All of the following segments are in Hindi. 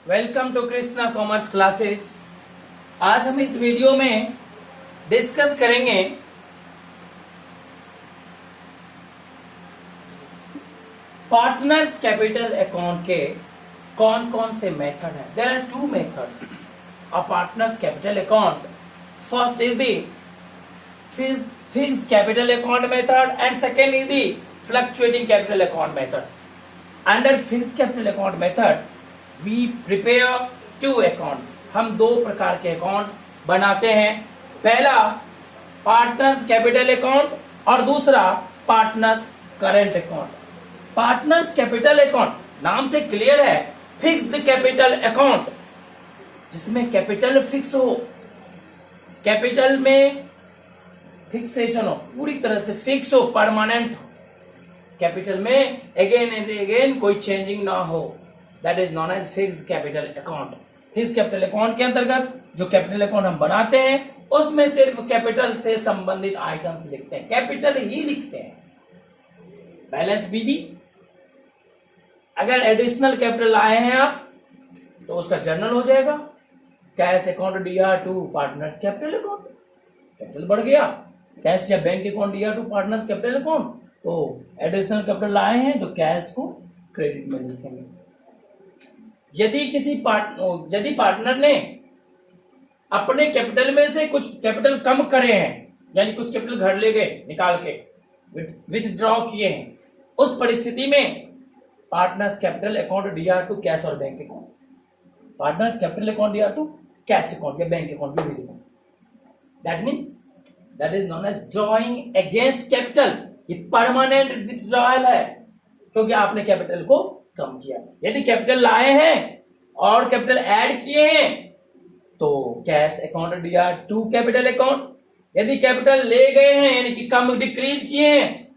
Welcome to Krishna commerce classes. आज हम इस वीडियो में डिस्कस करेंगे पार्टनर्स कैपिटल अकाउंट के कौन कौन से मेथड हैं। There are two methods of partners capital account. First is the fixed capital account method and second is the fluctuating capital account method. Under fixed capital account method we prepare two accounts. हम दो प्रकार के अकाउंट बनाते हैं, पहला पार्टनर्स कैपिटल अकाउंट और दूसरा partners current account. Partners capital account नाम से क्लियर है, फिक्स्ड कैपिटल अकाउंट जिसमें कैपिटल फिक्स हो, कैपिटल में फिक्सेशन हो, पूरी तरह से फिक्स हो, परमानेंट हो, कैपिटल में अगेन एंड अगेन कोई चेंजिंग ना हो। That is known as fixed capital account. Fixed capital account के अंतर्गत जो कैपिटल अकाउंट हम बनाते हैं उसमें सिर्फ कैपिटल से संबंधित आइटम्स लिखते हैं, कैपिटल ही लिखते हैं। बैलेंस बीडी, अगर एडिशनल कैपिटल आए हैं आप तो उसका जर्नल हो जाएगा। Cash account DR to partners capital account, capital बढ़ गया। कैश या bank account DR to partners capital account, तो एडिशनल कैपिटल आए हैं तो कैश को क्रेडिट में लिखेंगे। यदि पार्टनर ने अपने कैपिटल में से कुछ कैपिटल कम करे हैं, यानी कुछ कैपिटल घर ले गए निकाल के, विथड्रॉ किए हैं, उस परिस्थिति में partners capital account DR to cash और bank account, partners capital account DR to cash account या बैंक अकाउंट भी लिखेंगे। That means that is known as drawing against capital. ये परमानेंट विथड्रॉयल है क्योंकि आपने कैपिटल को कम किया। यदि कैपिटल लाए हैं और कैपिटल ऐड किए हैं तो cash account DR to capital account. यदि कैपिटल ले गए हैं यानी कि कम डिक्रीज किए हैं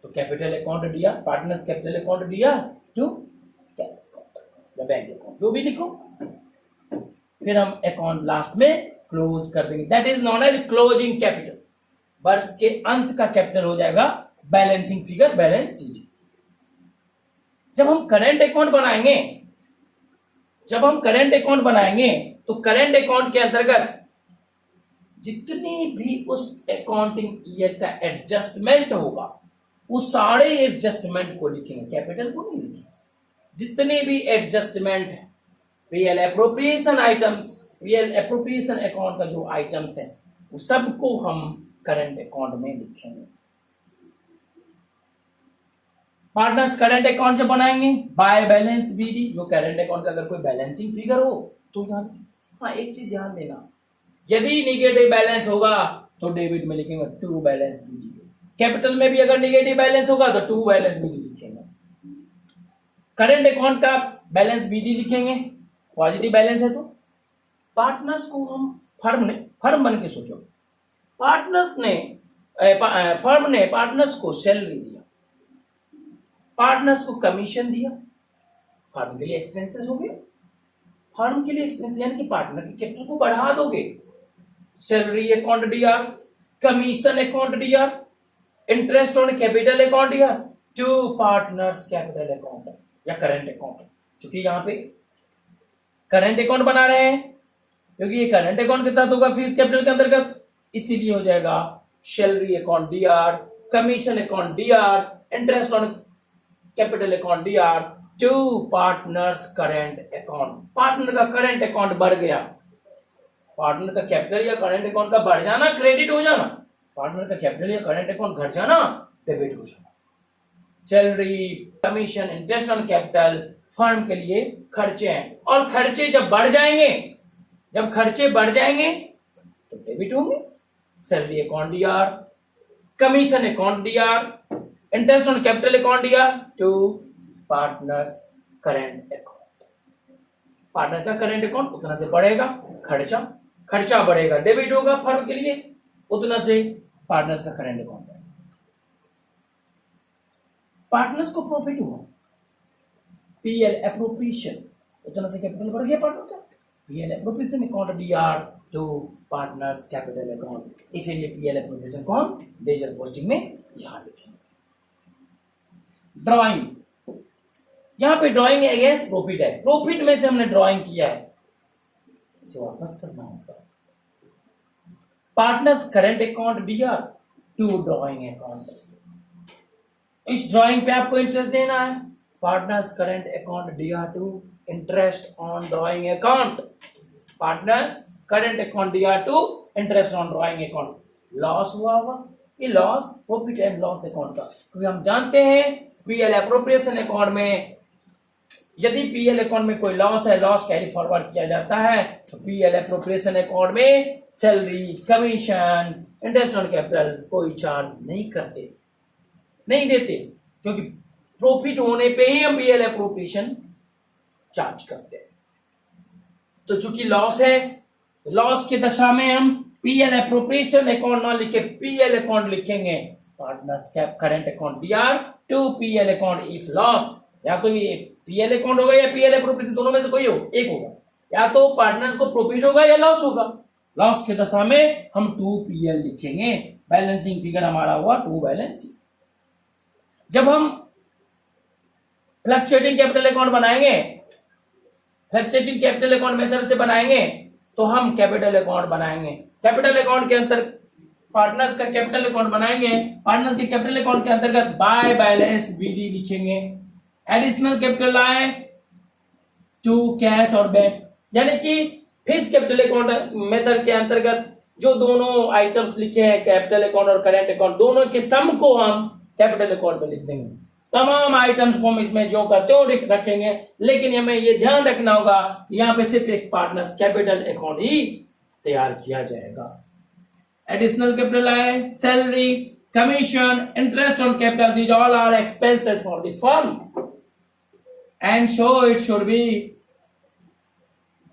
तो capital account DR partners capital account DR to cash account या बैंक अकाउंट, जो भी लिखो। फिर हम अकाउंट लास्ट में क्लोज कर देंगे। That is known as closing capital. वर्ष के अंत का कैपिटल हो जाएगा बैलेंसिंग फिगर, बैलेंस शीट। जब हम करंट अकाउंट बनाएंगे तो करंट अकाउंट के अंतर्गत जितनी भी उस अकाउंटिंग ईयर का एडजस्टमेंट होगा उस सारे एडजस्टमेंट को लिखेंगे, कैपिटल को नहीं लिखेंगे। जितने भी एडजस्टमेंट है, PL appropriation items, PL appropriation account का जो आइटम्स है वो सबको हम करंट अकाउंट में लिखेंगे। पार्टनर्स करंट अकाउंट जब बनाएंगे बाय बैलेंस बीडी, जो करंट अकाउंट का अगर कोई बैलेंसिंग फिगर हो तो यहाँ हाँ एक चीज ध्यान देना, यदि निगेटिव बैलेंस होगा तो डेबिट में लिखेंगे टू बैलेंस बीडी। कैपिटल में भी अगर निगेटिव बैलेंस होगा तो टू बैलेंस बीडी लिखेंगे। करंट अकाउंट का बैलेंस बीडी लिखेंगे, पॉजिटिव बैलेंस है तो पार्टनर्स को हम फर्म बन के सोचो, फर्म ने पार्टनर्स को सैलरी दिया, पार्टनर्स को कमीशन दिया, फर्म के लिए एक्सपेंसेस हो गए। फर्म के लिए एक्सपेंसेस यानी कि पार्टनर के कैपिटल को बढ़ा दोगे। Salary account DR, commission account DR, interest on capital account DR to partners capital account या करंट अकाउंट। चूंकि यहाँ पे करंट अकाउंट बना रहे हैं क्योंकि ये करंट अकाउंट के तहत होगा फिक्स्ड कैपिटल के अंतर्गत, इसीलिए हो जाएगा salary account DR, commission account DR, interest on capital account DR to partners current account. Partner का करंट अकाउंट बढ़ गया, पार्टनर का कैपिटल या करंट अकाउंट का बढ़ जाना क्रेडिट हो जाना, पार्टनर का कैपिटल या करंट अकाउंट घट जाना डेबिट हो जाना। Salary, commission, interest on capital firm के लिए खर्चे हैं, और खर्चे जब बढ़ जाएंगे तो डेबिट होंगे। Salary account DR, commission account DR, interest on capital account DR to partners current account. Partner का करंट अकाउंट उतना से बढ़ेगा, खर्चा बढ़ेगा, डेबिट होगा फर्म के लिए, उतना से पार्टनर्स का करंट अकाउंट बढ़ेगा। पार्टनर्स को प्रॉफिट हुआ, पीएल एप्रोप्रिएशन, उतना से कैपिटल बढ़ गया पार्टनर का, PL appropriation account DR to partners capital account. इसीलिए पीएल एप्रोप्रिएशन को हम लेजर पोस्टिंग में यहां लिखेंगे। ड्राइंग, यहाँ पे ड्राइंग अगेंस्ट प्रॉफिट है, प्रॉफिट में से हमने ड्राइंग किया है, इसे वापस करना होगा। Partners current account DR to drawing account, इस ड्राइंग पे आपको इंटरेस्ट देना है। Partners current account DR to interest on drawing account, partners current account DR to interest on drawing account. Loss हुआ होगा, ये loss profit and loss account का, क्योंकि हम जानते हैं पीएल एप्रोप्रिएशन अकाउंट में यदि पीएल अकाउंट में कोई लॉस है, लॉस कैरी फॉरवर्ड किया जाता है, तो पीएल एप्रोप्रिएशन अकाउंट में salary, commission, interest on capital कोई चार्ज नहीं करते, नहीं देते, क्योंकि प्रॉफिट होने पे ही हम पीएल एप्रोप्रिएशन चार्ज करते हैं। तो चूंकि लॉस है, लॉस की दशा में हम पीएल एप्रोप्रिएशन अकाउंट ना लिखे पीएल अकाउंट लिखेंगे। Partners cap current account DR to PL account if loss, या तो ये पीएल अकाउंट होगा या पीएल एप्रोप्रिएशन, दोनों में से कोई हो एक होगा, या तो पार्टनर्स को प्रॉफिट होगा या लॉस होगा। लॉस की दशा में हम 2 पीएल लिखेंगे, बैलेंसिंग फिगर हमारा हुआ 2 बैलेंसिंग। जब हम फ्लक्चुएटिंग कैपिटल अकाउंट बनाएंगे, फ्लक्चुएटिंग कैपिटल अकाउंट मेथड से बनाएंगे, तो हम कैपिटल अकाउंट बनाएंगे। कैपिटल अकाउंट के अंतर पार्टनर्स का कैपिटल अकाउंट बनाएंगे, पार्टनर्स के कैपिटल अकाउंट के अंतर्गत बाय बैलेंस बीडी लिखेंगे, एडिशनल कैपिटल आए टू कैश और बैंक, यानी कि फिक्स्ड कैपिटल अकाउंट मेथड के अंतर्गत जो दोनों आइटम्स लिखे हैं कैपिटल अकाउंट और करंट अकाउंट, दोनों के सम को हम कैपिटल अकाउंट में लिख देंगे। तमाम आइटम्स को हम इसमें जो करते हो रखेंगे, लेकिन हमें ये ध्यान रखना होगा कि यहाँ पे सिर्फ एक पार्टनर्स कैपिटल अकाउंट ही तैयार किया जाएगा। एडिशनल कैपिटल आए, salary, commission, interest on capital, these all are expenses for the firm and so it should be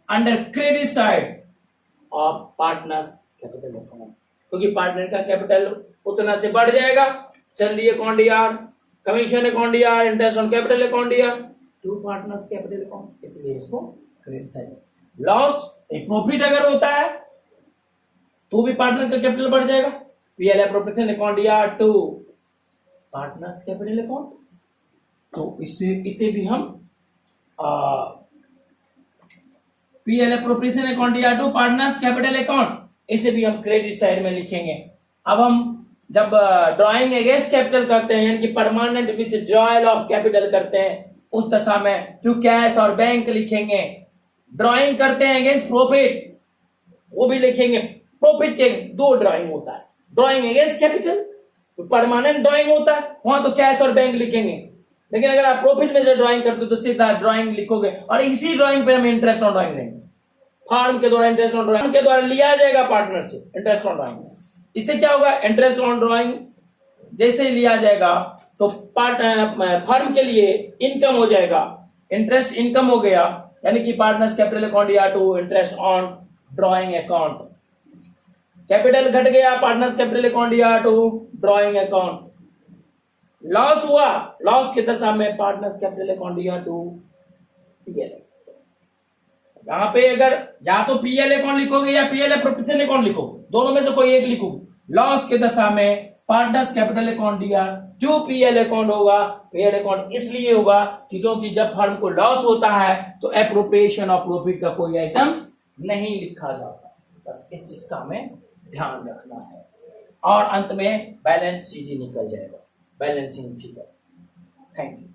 under credit side of partners capital account, क्योंकि पार्टनर का कैपिटल उतना से बढ़ जाएगा। Salary account DR, commission account DR, interest on capital account DR to partners capital account, इसलिए इसको क्रेडिट साइड। लॉस एक प्रॉफिट अगर होता है तो भी पार्टनर का कैपिटल बढ़ जाएगा, PL appropriation account DR to partners capital account, तो इसे भी हम पीएल एप्रोप्रिएशन अकाउंट या टू पार्टनर्स कैपिटल अकाउंट, इसे भी हम क्रेडिट साइड में लिखेंगे। अब हम जब ड्राइंग अगेंस्ट कैपिटल करते हैं, यानी कि परमानेंट विथड्रॉयल ऑफ कैपिटल करते हैं, उस दशा में टू कैश और बैंक लिखेंगे। ड्राइंग करते हैं अगेंस्ट प्रॉफिट, वो भी लिखेंगे। प्रॉफिट के 2 ड्राइंग होता है, drawing against capital permanent drawing होता है, वहां तो कैश और बैंक लिखेंगे, लेकिन अगर आप प्रॉफिट में से ड्राइंग करते हो तो सीधा ड्राइंग लिखोगे, और इसी ड्राइंग पे हम इंटरेस्ट ऑन ड्राइंग लेंगे। फार्म के द्वारा इंटरेस्ट ऑन ड्राइंग के द्वारा लिया जाएगा पार्टनर से इंटरेस्ट ऑन ड्राइंग। इससे क्या होगा, इंटरेस्ट ऑन ड्राइंग जैसे लिया जाएगा तो फर्म के लिए इनकम हो जाएगा, इंटरेस्ट इनकम हो गया, यानी कि पार्टनर्स कैपिटल अकाउंट या to interest on drawing account. Capital घट गया, पार्टनर्स कैपिटल अकाउंट या टू ड्राइंग अकाउंट। लॉस हुआ, लॉस की दशा में पार्टनर्स कैपिटल अकाउंट या टू पीएल। यहां पे अगर या तो पीएल अकाउंट लिखोगे या पीएल एप्रोप्रिएशन अकाउंट लिखोगे, दोनों में से कोई एक लिखोगे। लॉस की दशा में पार्टनर्स कैपिटल अकाउंट दिया जो पीएल अकाउंट होगा। पीएल अकाउंट इसलिए होगा क्योंकि जब फर्म को लॉस होता है तो एप्रोप्रिएशन ऑफ प्रॉफिट का कोई आइटम्स नहीं लिखा जाता। बस इस चीज का हमें ध्यान रखना है, और अंत में बैलेंस शीट निकल जाएगा, बैलेंसिंग फिगर। Thank you.